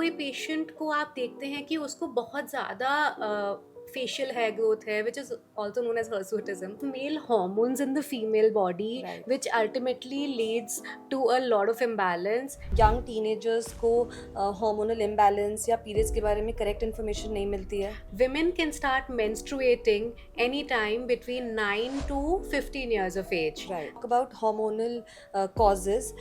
कोई पेशेंट को आप देखते हैं कि उसको बहुत ज़्यादा facial hair growth है, which is also known as hirsutism, male hormones in the female body, Right. which ultimately leads to a lot of imbalance. Young teenagers को हार्मोनल इम्बैलेंस या पीरियड्स के बारे में करेक्ट इन्फॉर्मेशन नहीं मिलती है. Women can start menstruating anytime between 9 to 15 years of age. Right. Talk about hormonal causes.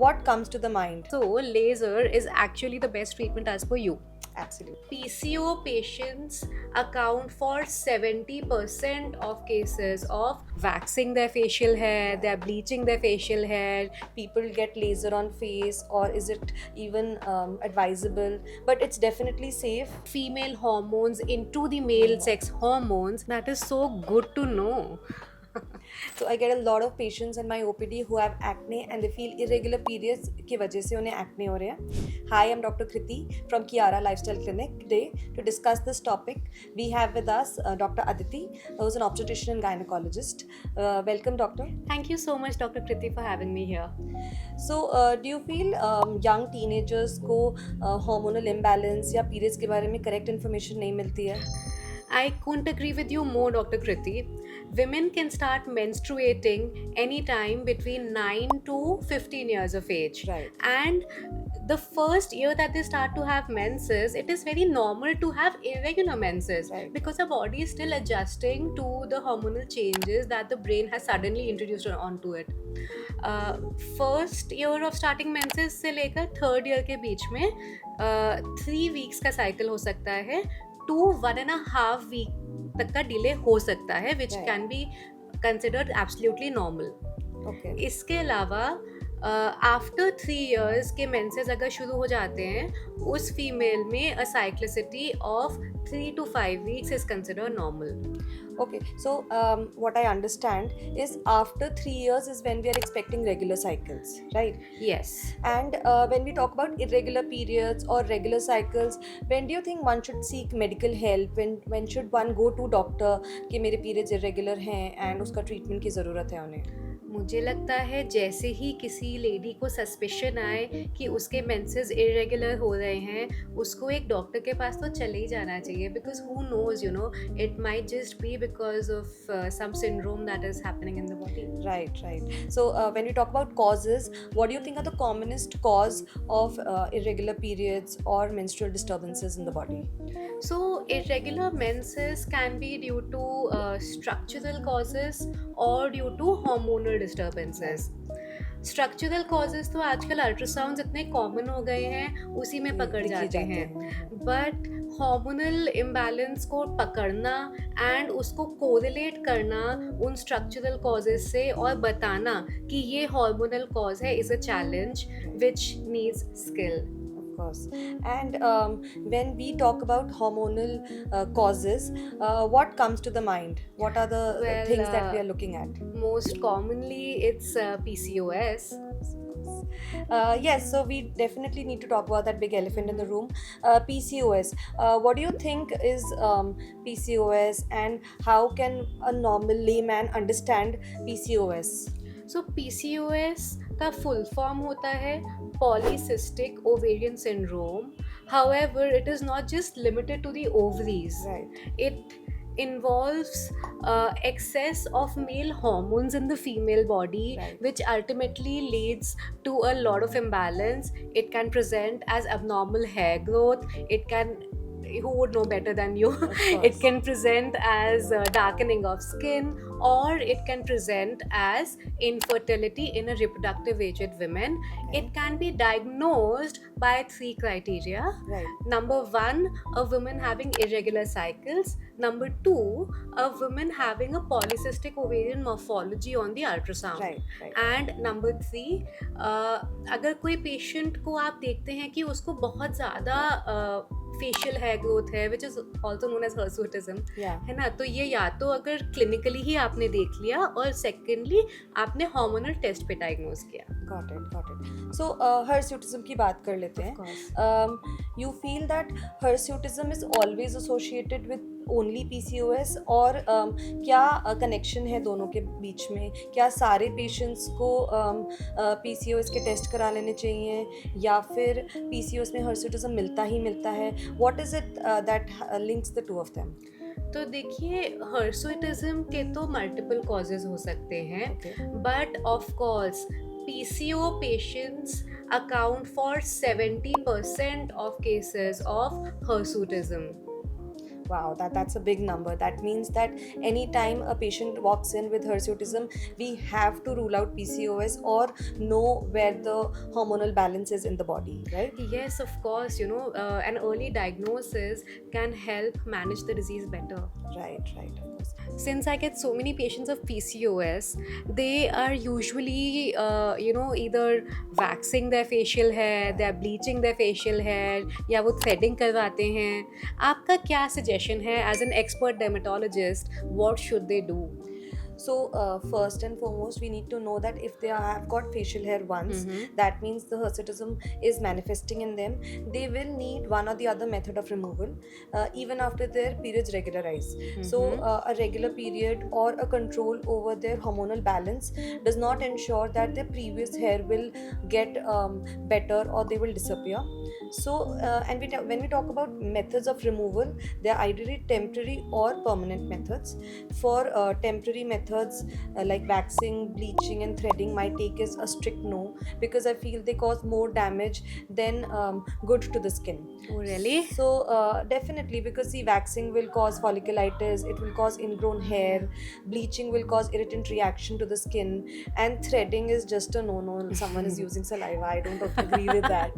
What comes to the mind? So, laser is actually the best treatment as per you. Absolutely. PCO patients account for 70% of cases of waxing their facial hair, they're bleaching their facial hair. People get laser on face, or is it even advisable? But it's definitely safe. Female hormones into the male sex hormones, that is so good to know. So I get a lot of patients in my OPD who have acne and they feel irregular periods की वजह से उन्हें acne हो रहे हैं. Hi, I'm Dr. Kriti from Kiara Lifestyle Clinic. Today, to discuss this topic, we have with us Dr. Aditi, who is an obstetrician and gynecologist. Welcome, doctor. Thank you so much, Dr. Kriti, for having me here. So, do you feel young teenagers को hormonal imbalance या periods के बारे में correct information नहीं मिलती है? I couldn't agree with you more, Dr. Kriti. Women can start menstruating anytime between 9 to 15 years of age. Right. And the first year that they start to have menses, it is very normal to have irregular menses. Right. Because our body is still adjusting to the hormonal changes that the brain has suddenly introduced onto it. First year of starting menses से लेकर third year के बीच में 3 weeks का cycle हो सकता है to 1.5 week तक का डिले हो सकता है, which Right. can be considered absolutely normal. Okay. इसके अलावा आफ्टर 3 years के मेंसेस अगर शुरू हो जाते हैं, उस फीमेल में अ cyclicity of 3 to 5 weeks is considered normal. Okay, so what I understand is after 3 years is when we are expecting regular cycles, right? Yes. And when we talk about irregular periods or regular cycles, when do you think one should seek medical help? When should one go to doctor कि मेरे periods irregular हैं and उसका treatment की ज़रूरत है उन्हें? मुझे लगता है जैसे ही किसी लेडी को सस्पिशन आए कि उसके मेंसेस इरेगुलर हो रहे हैं, उसको एक डॉक्टर के पास तो चले ही जाना चाहिए, because who knows, you know, it might just be because of some syndrome that is happening in the body. Right. So when we talk about causes, what do you think are the commonest cause of irregular periods or menstrual disturbances in the body? So, irregular menses can be due to structural causes or due to hormonal disturbances. Structural causes तो आजकल ultrasound इतने common हो गए हैं, उसी में पकड़ जाते हैं. बट हार्मोनल इम्बैलेंस को पकड़ना एंड उसको कोरिलेट करना उन स्ट्रक्चरल कॉजेज से और बताना कि ये हार्मोनल कॉज है is a challenge which needs skill. Of course. And when we talk about hormonal causes, what comes to the mind? What are the things that we are looking at? Most commonly, it's PCOS. Yes, so we definitely need to talk about that big elephant in the room, PCOS. What do you think is PCOS, and how can a normal layman understand PCOS? So PCOS का full form होता है Polycystic Ovarian Syndrome. However, it is not just limited to the ovaries. Right. It involves excess of male hormones in the female body, Right. which ultimately leads to a lot of imbalance. It can present as abnormal hair growth. It can, who would know better than you? It can present as darkening of skin, or it can present as infertility in a reproductive aged women. Okay. It can be diagnosed by 3 criteria. Right. Number 1, a woman having irregular cycles. Number 2, a woman having a polycystic ovarian morphology on the ultrasound. Right. And number 3, अगर कोई patient को आप देखते हैं कि उसको बहुत ज़्यादा फेशियल हेयर ग्रोथ है, which is also known as hirsutism, है ना, तो ये या तो अगर क्लिनिकली ही आपने देख लिया और सेकेंडली आपने हार्मोनल टेस्ट पे डायग्नोज किया. Got it. So hirsutism की बात कर लेते हैं. you feel that hirsutism is always associated with only PCOS, और क्या कनेक्शन है दोनों के बीच में? क्या सारे पेशेंट्स को PCOS के टेस्ट करा लेने चाहिए, या फिर PCOS में hirsutism मिलता ही मिलता है? What is it that links the two of them? तो देखिए, हर्सुइटिज्म के तो मल्टीपल कॉजेज हो सकते हैं, Okay. But of course PCO patients account for 70% of cases of hirsutism. Wow, that's a big number. That means that anytime a patient walks in with hirsutism, we have to rule out PCOS or know where the hormonal balance is in the body, right? Yes, of course, an early diagnosis can help manage the disease better. Right, of course. Since I get so many patients of PCOS, they are usually, either waxing their facial hair, they are bleaching their facial hair, या वो threading करवाते हैं. आपका क्या suggestion है as an expert dermatologist? What should they do? So first and foremost, we need to know that if they have got facial hair once, that means the hirsutism is manifesting in them. They will need one or the other method of removal, even after their periods regularize. So a regular period or a control over their hormonal balance does not ensure that their previous hair will get better or they will disappear. So and when we talk about methods of removal, they are ideally temporary or permanent methods. For temporary methods like waxing, bleaching and threading, my take is a strict no, because I feel they cause more damage than good to the skin. Oh, really? So definitely, because see, waxing will cause folliculitis, it will cause ingrown hair, bleaching will cause irritant reaction to the skin, and threading is just a no-no. Someone is using saliva, I don't agree with that.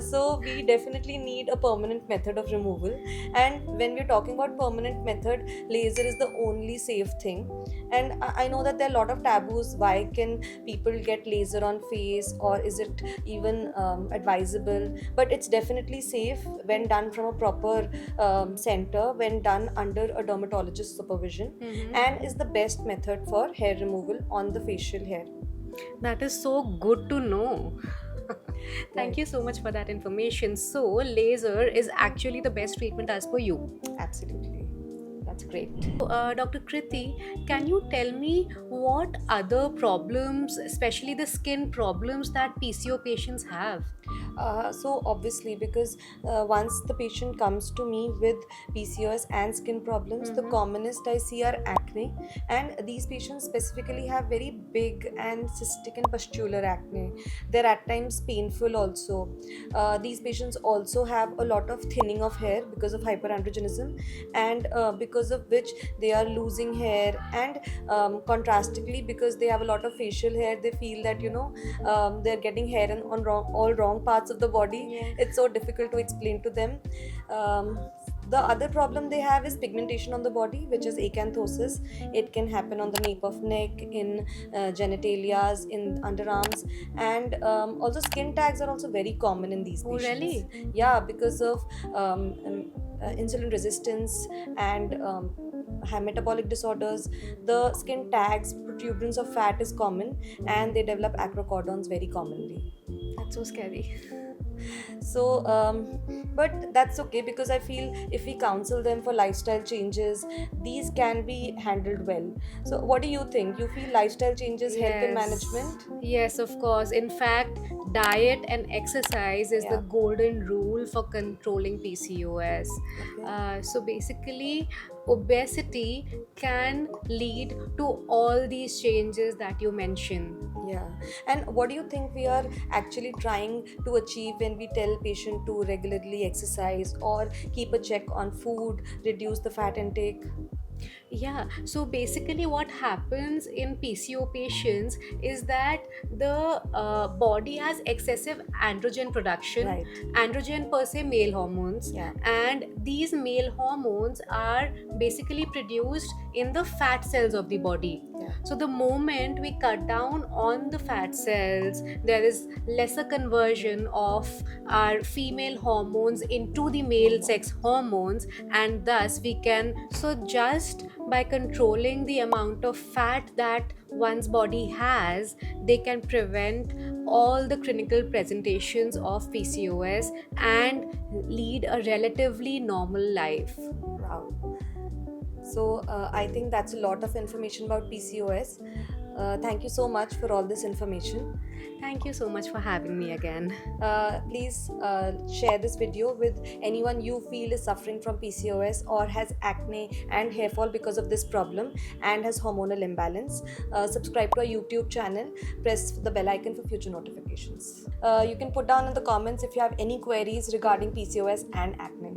So we definitely need a permanent method of removal, and when we're talking about permanent method, laser is the only safe thing. And I know that there are a lot of taboos. Why can people get laser on face, or is it even advisable? But it's definitely safe when done from a proper center, when done under a dermatologist's supervision, and is the best method for hair removal on the facial hair. That is so good to know. Thank you so much for that information. So, laser is actually the best treatment as per you. Absolutely. That's great. Dr. Kriti, can you tell me what other problems, especially the skin problems, that PCO patients have? So obviously, because once the patient comes to me with PCOS and skin problems, the commonest I see are acne, and these patients specifically have very big and cystic and pustular acne. They're at times painful also. These patients also have a lot of thinning of hair because of hyperandrogenism, and because of which they are losing hair, and contrastingly, because they have a lot of facial hair, they feel that they're getting hair on all wrong parts of the body. Yeah. It's so difficult to explain to them. The other problem they have is pigmentation on the body, which is acanthosis. It can happen on the nape of neck, in genitalias, in underarms, and also skin tags are also very common in these patients. Oh, really? Yeah, because of insulin resistance and metabolic disorders, the skin tags, protuberance of fat is common, and they develop acrocordons very commonly. That's so scary. So but that's okay, because I feel if we counsel them for lifestyle changes, these can be handled well. So what do you think? You feel lifestyle changes help in management? Yes, of course. In fact, diet and exercise is the Yeah. golden rule for controlling PCOS. Okay. So basically, obesity can lead to all these changes that you mentioned. Yeah. And what do you think we are actually trying to achieve when we tell patient to regularly exercise or keep a check on food, reduce the fat intake? Yeah, so basically, what happens in PCO patients is that the body has excessive androgen production. Right. Androgen per se, male hormones. Yeah. And these male hormones are basically produced in the fat cells of the body. Yeah. So the moment we cut down on the fat cells, there is lesser conversion of our female hormones into the male sex hormones, and thus we can just By controlling the amount of fat that one's body has, they can prevent all the clinical presentations of PCOS and lead a relatively normal life. Wow. So I think that's a lot of information about PCOS. Thank you so much for all this information. Thank you so much for having me again. Please share this video with anyone you feel is suffering from PCOS or has acne and hair fall because of this problem and has hormonal imbalance. Subscribe to our YouTube channel. Press the bell icon for future notifications. You can put down in the comments if you have any queries regarding PCOS and acne.